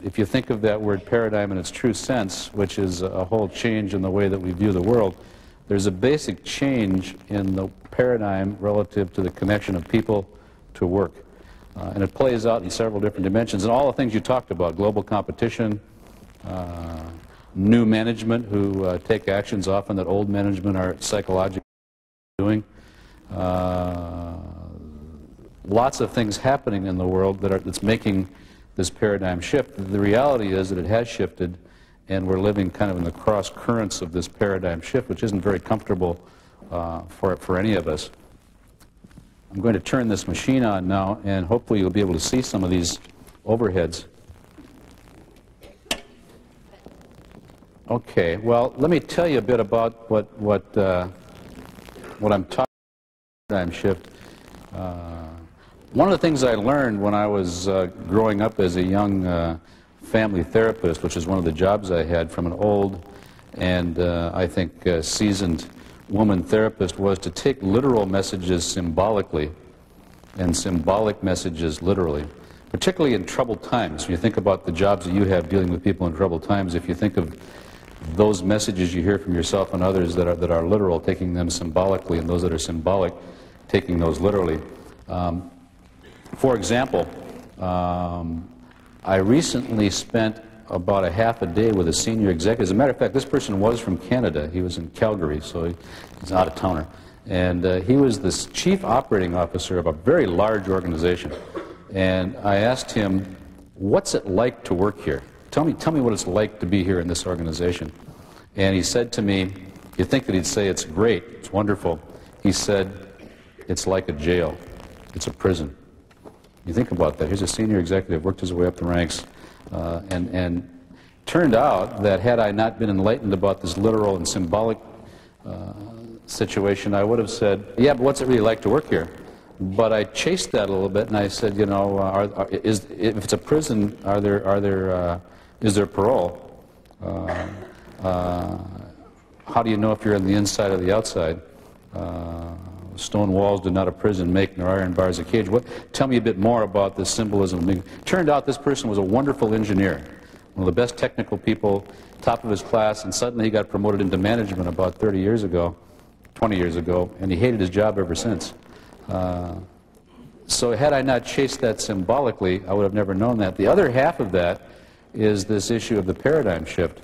if you think of that word paradigm in its true sense, which is a whole change in the way that we view the world, there's a basic change in the paradigm relative to the connection of people to work. And it plays out in several different dimensions. And all the things you talked about, global competition, new management who take actions often that old management are psychologically doing. Lots of things happening in the world that's making this paradigm shift. The reality is that it has shifted, and we're living kind of in the cross currents of this paradigm shift, which isn't very comfortable for any of us. I'm going to turn this machine on now, and hopefully you'll be able to see some of these overheads. Okay, well, let me tell you a bit about what I'm talking about, paradigm shift. One of the things I learned when I was growing up as a young family therapist, which is one of the jobs I had from an old and I think seasoned woman therapist, was to take literal messages symbolically and symbolic messages literally, particularly in troubled times. When you think about the jobs that you have dealing with people in troubled times, if you think of those messages you hear from yourself and others that are literal, taking them symbolically, and those that are symbolic, taking those literally. For example, I recently spent about a half a day with a senior executive. As a matter of fact, this person was from Canada. He was in Calgary, so he's an out-of-towner. And he was the chief operating officer of a very large organization. And I asked him, what's it like to work here? Tell me what it's like to be here in this organization. And he said to me, you'd think that he'd say it's great, it's wonderful. He said, it's like a jail. It's a prison. You think about that. Here's a senior executive, worked his way up the ranks, and turned out that had I not been enlightened about this literal and symbolic situation, I would have said, yeah, but what's it really like to work here? But I chased that a little bit, and I said, you know, if it's a prison, is there parole? How do you know if you're on the inside or the outside? Stone walls do not a prison make, nor iron bars a cage. Tell me a bit more about this symbolism. Turned out this person was a wonderful engineer, one of the best technical people, top of his class, and suddenly he got promoted into management about 30 years ago, 20 years ago, and he hated his job ever since. So had I not chased that symbolically, I would have never known that. The other half of that is this issue of the paradigm shift.